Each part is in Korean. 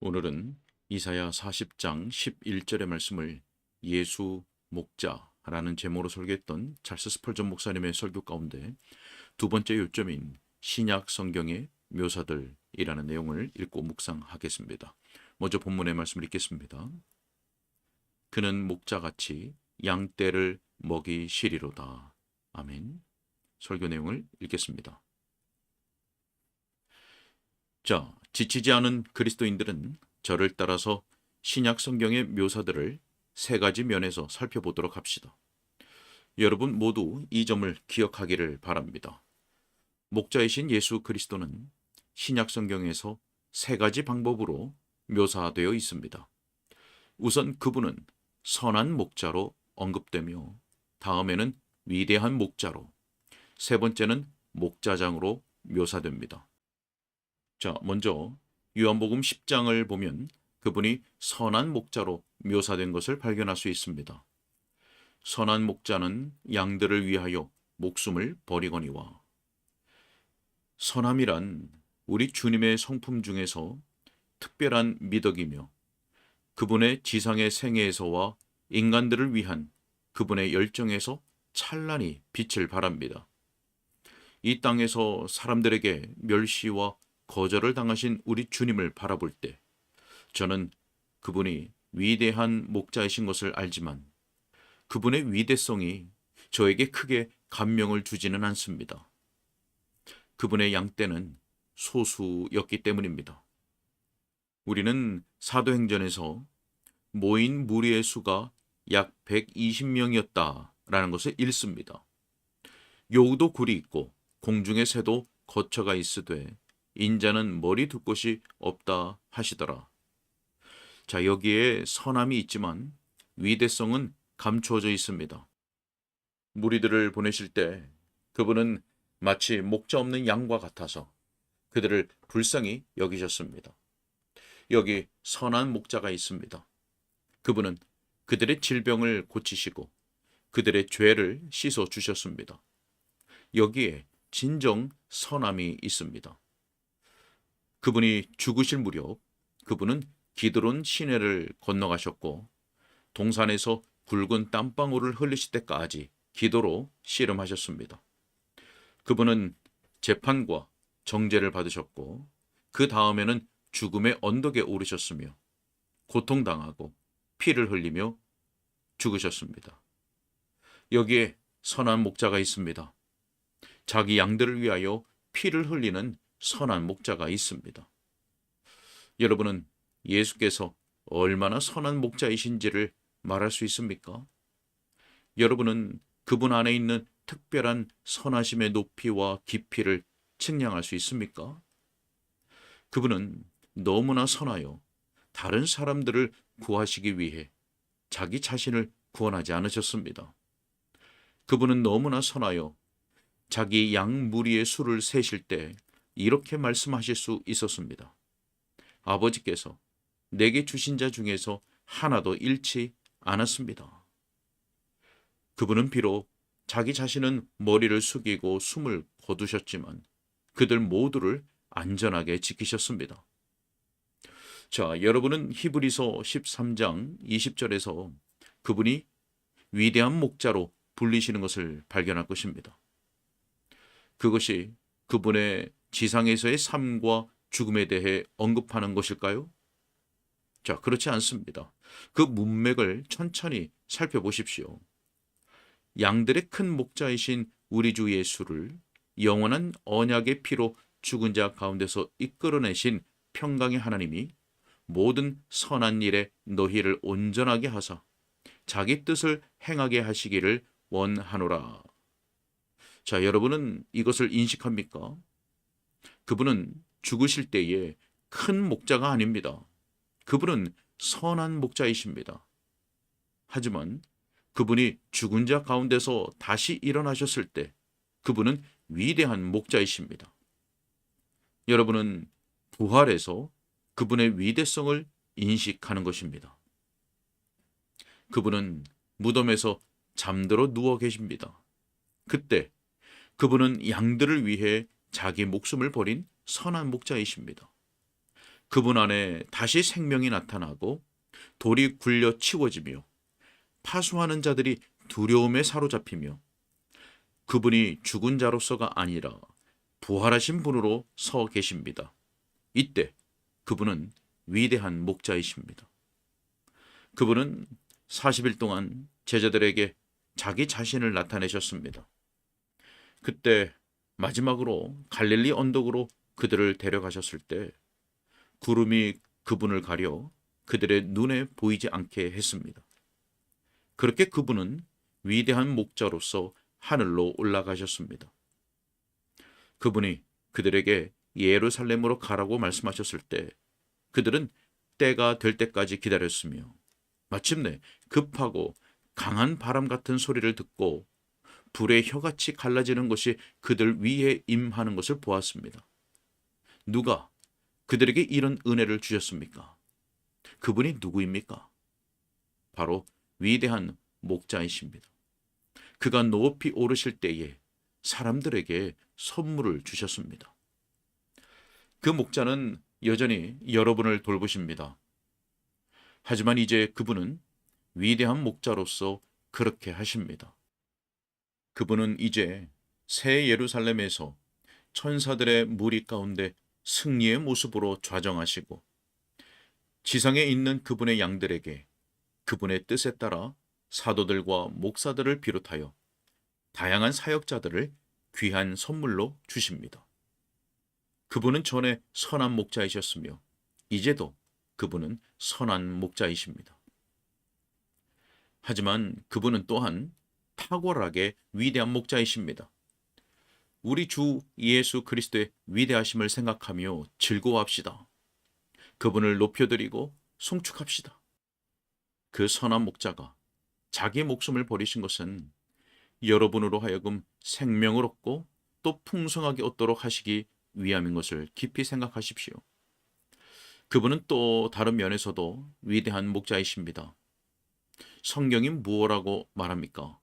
오늘은 이사야 40장 11절의 말씀을 예수 목자라는 제목으로 설교했던 찰스 스펄전 목사님의 설교 가운데 두 번째 요점인 신약 성경의 묘사들이라는 내용을 읽고 묵상하겠습니다. 먼저 본문의 말씀을 읽겠습니다. 그는 목자같이 양떼를 먹이시리로다. 아멘. 설교 내용을 읽겠습니다. 자, 지치지 않은 그리스도인들은 저를 따라서 신약 성경의 묘사들을 세 가지 면에서 살펴보도록 합시다. 여러분 모두 이 점을 기억하기를 바랍니다. 목자이신 예수 그리스도는 신약 성경에서 세 가지 방법으로 묘사되어 있습니다. 우선 그분은 선한 목자로 언급되며 다음에는 위대한 목자로, 세 번째는 목자장으로 묘사됩니다. 자, 먼저 요한복음 10장을 보면 그분이 선한 목자로 묘사된 것을 발견할 수 있습니다. 선한 목자는 양들을 위하여 목숨을 버리거니와. 선함이란 우리 주님의 성품 중에서 특별한 미덕이며 그분의 지상의 생애에서와 인간들을 위한 그분의 열정에서 찬란히 빛을 발합니다. 이 땅에서 사람들에게 멸시와 거절을 당하신 우리 주님을 바라볼 때 저는 그분이 위대한 목자이신 것을 알지만 그분의 위대성이 저에게 크게 감명을 주지는 않습니다. 그분의 양떼는 소수였기 때문입니다. 우리는 사도행전에서 모인 무리의 수가 약 120명이었다라는 것을 읽습니다. 여우도 굴이 있고 공중의 새도 거처가 있으되 인자는 머리 둘 곳이 없다 하시더라. 자, 여기에 선함이 있지만 위대성은 감추어져 있습니다. 무리들을 보내실 때 그분은 마치 목자 없는 양과 같아서 그들을 불쌍히 여기셨습니다. 여기 선한 목자가 있습니다. 그분은 그들의 질병을 고치시고 그들의 죄를 씻어 주셨습니다. 여기에 진정 선함이 있습니다. 그분이 죽으실 무렵 그분은 기드론 시내를 건너가셨고 동산에서 굵은 땀방울을 흘리실 때까지 기도로 씨름하셨습니다. 그분은 재판과 정죄를 받으셨고 그 다음에는 죽음의 언덕에 오르셨으며 고통당하고 피를 흘리며 죽으셨습니다. 여기에 선한 목자가 있습니다. 자기 양들을 위하여 피를 흘리는 선한 목자가 있습니다. 여러분은 예수께서 얼마나 선한 목자이신지를 말할 수 있습니까? 여러분은 그분 안에 있는 특별한 선하심의 높이와 깊이를 측량할 수 있습니까? 그분은 너무나 선하여 다른 사람들을 구하시기 위해 자기 자신을 구원하지 않으셨습니다. 그분은 너무나 선하여 자기 양 무리의 수를 세실 때 이렇게 말씀하실 수 있었습니다. 아버지께서 내게 주신 자 중에서 하나도 잃지 않았습니다. 그분은 비록 자기 자신은 머리를 숙이고 숨을 거두셨지만 그들 모두를 안전하게 지키셨습니다. 자, 여러분은 히브리서 13장 20절에서 그분이 위대한 목자로 불리시는 것을 발견할 것입니다. 그것이 그분의 지상에서의 삶과 죽음에 대해 언급하는 것일까요? 자, 그렇지 않습니다. 그 문맥을 천천히 살펴보십시오. 양들의 큰 목자이신 우리 주 예수를 영원한 언약의 피로 죽은 자 가운데서 이끌어내신 평강의 하나님이 모든 선한 일에 너희를 온전하게 하사 자기 뜻을 행하게 하시기를 원하노라. 자, 여러분은 이것을 인식합니까? 그분은 죽으실 때에 큰 목자가 아닙니다. 그분은 선한 목자이십니다. 하지만 그분이 죽은 자 가운데서 다시 일어나셨을 때 그분은 위대한 목자이십니다. 여러분은 부활해서 그분의 위대성을 인식하는 것입니다. 그분은 무덤에서 잠들어 누워 계십니다. 그때 그분은 양들을 위해 자기 목숨을 버린 선한 목자이십니다. 그분 안에 다시 생명이 나타나고 돌이 굴려 치워지며 파수하는 자들이 두려움에 사로잡히며 그분이 죽은 자로서가 아니라 부활하신 분으로 서 계십니다. 이때 그분은 위대한 목자이십니다. 그분은 40일 동안 제자들에게 자기 자신을 나타내셨습니다. 그때 마지막으로 갈릴리 언덕으로 그들을 데려가셨을 때 구름이 그분을 가려 그들의 눈에 보이지 않게 했습니다. 그렇게 그분은 위대한 목자로서 하늘로 올라가셨습니다. 그분이 그들에게 예루살렘으로 가라고 말씀하셨을 때 그들은 때가 될 때까지 기다렸으며 마침내 급하고 강한 바람 같은 소리를 듣고 불의 혀같이 갈라지는 것이 그들 위에 임하는 것을 보았습니다. 누가 그들에게 이런 은혜를 주셨습니까? 그분이 누구입니까? 바로 위대한 목자이십니다. 그가 높이 오르실 때에 사람들에게 선물을 주셨습니다. 그 목자는 여전히 여러분을 돌보십니다. 하지만 이제 그분은 위대한 목자로서 그렇게 하십니다. 그분은 이제 새 예루살렘에서 천사들의 무리 가운데 승리의 모습으로 좌정하시고 지상에 있는 그분의 양들에게 그분의 뜻에 따라 사도들과 목사들을 비롯하여 다양한 사역자들을 귀한 선물로 주십니다. 그분은 전에 선한 목자이셨으며 이제도 그분은 선한 목자이십니다. 하지만 그분은 또한 탁월하게 위대한 목자이십니다. 우리 주 예수 그리스도의 위대하심을 생각하며 즐거워합시다. 그분을 높여드리고 송축합시다. 그 선한 목자가 자기 목숨을 버리신 것은 여러분으로 하여금 생명을 얻고 또 풍성하게 얻도록 하시기 위함인 것을 깊이 생각하십시오. 그분은 또 다른 면에서도 위대한 목자이십니다. 성경이 무엇라고 말합니까?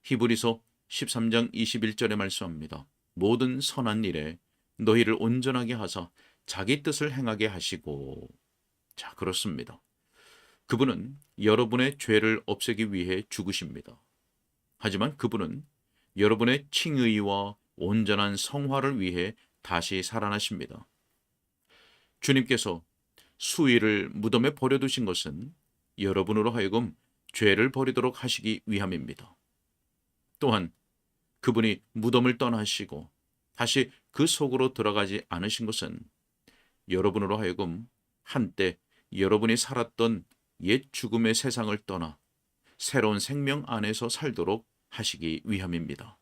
히브리서 13장 21절에 말씀합니다. 모든 선한 일에 너희를 온전하게 하사 자기 뜻을 행하게 하시고. 자, 그렇습니다. 그분은 여러분의 죄를 없애기 위해 죽으십니다. 하지만 그분은 여러분의 칭의와 온전한 성화를 위해 다시 살아나십니다. 주님께서 수의를 무덤에 버려두신 것은 여러분으로 하여금 죄를 버리도록 하시기 위함입니다. 또한 그분이 무덤을 떠나시고 다시 그 속으로 들어가지 않으신 것은 여러분으로 하여금 한때 여러분이 살았던 옛 죽음의 세상을 떠나 새로운 생명 안에서 살도록 하시기 위함입니다.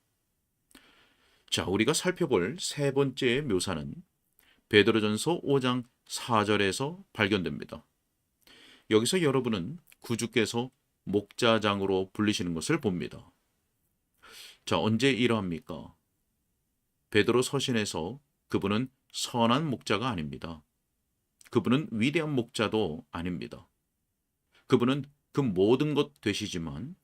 자, 우리가 살펴볼 세 번째의 묘사는 베드로전서 5장 4절에서 발견됩니다. 여기서 여러분은 구주께서 목자장으로 불리시는 것을 봅니다. 자, 언제 이러합니까? 베드로 서신에서 그분은 선한 목자가 아닙니다. 그분은 위대한 목자도 아닙니다. 그분은 그 모든 것 되시지만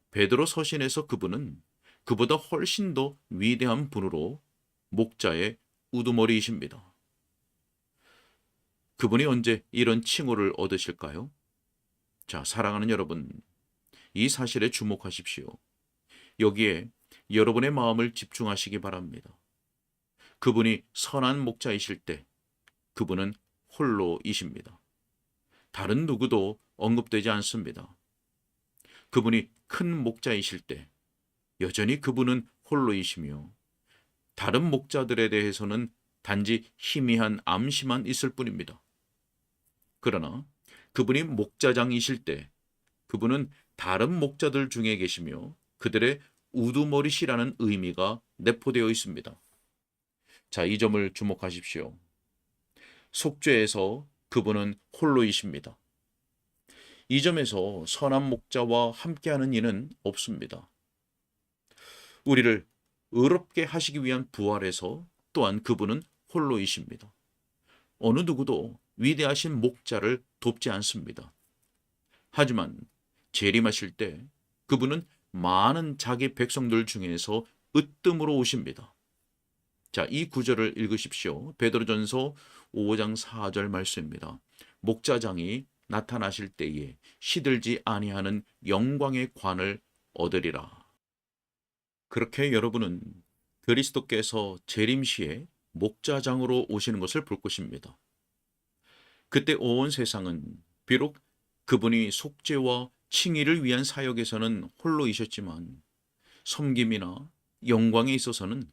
베드로 서신에서 그분은 그보다 훨씬 더 위대한 분으로 목자의 우두머리이십니다. 그분이 언제 이런 칭호를 얻으실까요? 자, 사랑하는 여러분, 이 사실에 주목하십시오. 여기에 여러분의 마음을 집중하시기 바랍니다. 그분이 선한 목자이실 때 그분은 홀로이십니다. 다른 누구도 언급되지 않습니다. 그분이 큰 목자이실 때 여전히 그분은 홀로이시며 다른 목자들에 대해서는 단지 희미한 암시만 있을 뿐입니다. 그러나 그분이 목자장이실 때 그분은 다른 목자들 중에 계시며 그들의 우두머리시라는 의미가 내포되어 있습니다. 자, 이 점을 주목하십시오. 속죄에서 그분은 홀로이십니다. 이 점에서 선한 목자와 함께하는 이는 없습니다. 우리를 의롭게 하시기 위한 부활에서 또한 그분은 홀로이십니다. 어느 누구도 위대하신 목자를 돕지 않습니다. 하지만 재림하실 때 그분은 많은 자기 백성들 중에서 으뜸으로 오십니다. 자, 이 구절을 읽으십시오. 베드로전서 5장 4절 말씀입니다. 목자장이 나타나실 때에 시들지 아니하는 영광의 관을 얻으리라. 그렇게 여러분은 그리스도께서 재림시에 목자장으로 오시는 것을 볼 것입니다. 그때 온 세상은 비록 그분이 속죄와 칭의를 위한 사역에서는 홀로이셨지만 섬김이나 영광에 있어서는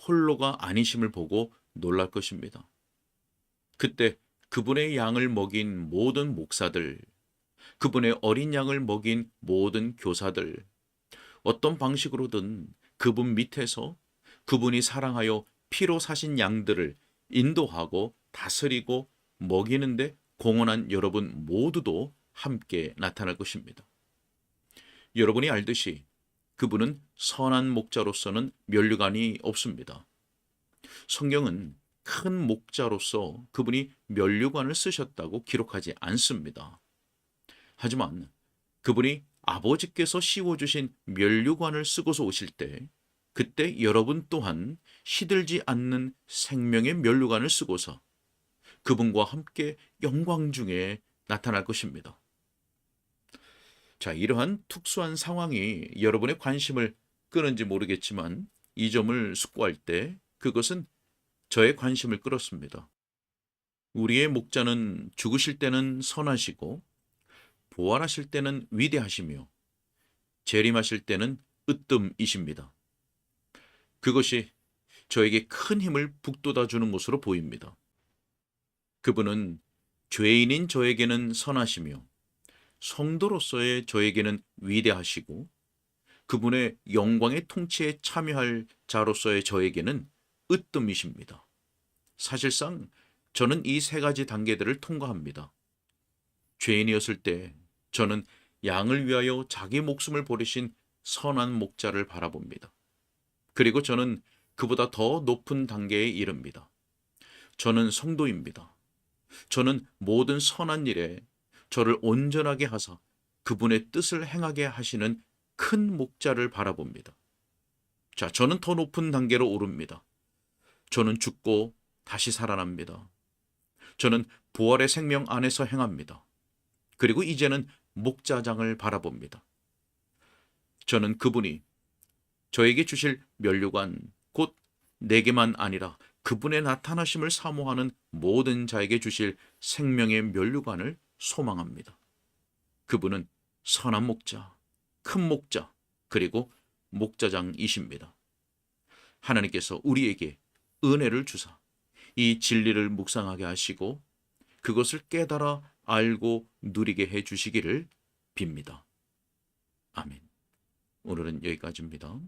홀로가 아니심을 보고 놀랄 것입니다. 그때 그분의 양을 먹인 모든 목사들, 그분의 어린 양을 먹인 모든 교사들, 어떤 방식으로든 그분 밑에서 그분이 사랑하여 피로 사신 양들을 인도하고 다스리고 먹이는데 공헌한 여러분 모두도 함께 나타날 것입니다. 여러분이 알듯이 그분은 선한 목자로서는 면류관이 없습니다. 성경은 큰 목자로서 그분이 면류관을 쓰셨다고 기록하지 않습니다. 하지만 그분이 아버지께서 씌워주신 면류관을 쓰고서 오실 때 그때 여러분 또한 시들지 않는 생명의 면류관을 쓰고서 그분과 함께 영광 중에 나타날 것입니다. 자, 이러한 특수한 상황이 여러분의 관심을 끄는지 모르겠지만 이 점을 숙고할 때 그것은 저의 관심을 끌었습니다. 우리의 목자는 죽으실 때는 선하시고 부활하실 때는 위대하시며 재림하실 때는 으뜸이십니다. 그것이 저에게 큰 힘을 북돋아 주는 것으로 보입니다. 그분은 죄인인 저에게는 선하시며 성도로서의 저에게는 위대하시고 그분의 영광의 통치에 참여할 자로서의 저에게는 으뜸이십니다. 사실상 저는 이 세 가지 단계들을 통과합니다. 죄인이었을 때 저는 양을 위하여 자기 목숨을 버리신 선한 목자를 바라봅니다. 그리고 저는 그보다 더 높은 단계에 이릅니다. 저는 성도입니다. 저는 모든 선한 일에 저를 온전하게 하사 그분의 뜻을 행하게 하시는 큰 목자를 바라봅니다. 자, 저는 더 높은 단계로 오릅니다. 저는 죽고 다시 살아납니다. 저는 부활의 생명 안에서 행합니다. 그리고 이제는 목자장을 바라봅니다. 저는 그분이 저에게 주실 면류관, 곧 내게만 아니라 그분의 나타나심을 사모하는 모든 자에게 주실 생명의 면류관을 소망합니다. 그분은 선한 목자, 큰 목자, 그리고 목자장이십니다. 하나님께서 우리에게 은혜를 주사 이 진리를 묵상하게 하시고 그것을 깨달아 알고 누리게 해 주시기를 빕니다. 아멘. 오늘은 여기까지입니다.